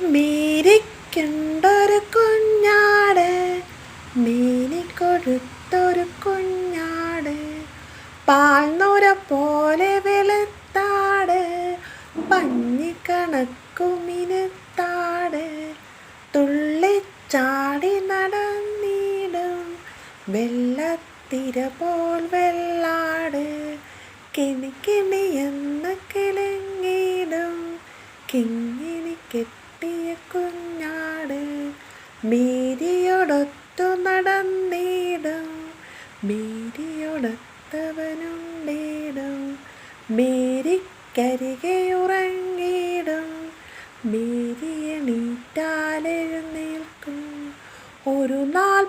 മീരിക്കുണ്ടൊരു കുഞ്ഞാട്, മീനി കൊടുത്തൊരു കുഞ്ഞാട്, പാൽനുര പോലെ വെളുത്താട്, പഞ്ഞിക്കണക്കുമിനുത്താട്, തുള്ളിച്ചാടി നടന്നിടും വെള്ളത്തിര പോൽ വെള്ളാട്, കിണികിണിയെന്ന് കിളിങ്ങിടും കിങ്ങിണി കെട്ടിയ കുഞ്ഞാട്, മീരിയോടൊത്തു നടന്നിടും മീരിയോടൊത്തവനുണ്ടിടും, മീരിക്കരികെ ഉറങ്ങിടും മീരി എണീറ്റാലെഴുന്നേൽക്കും. ഒരു നാൾ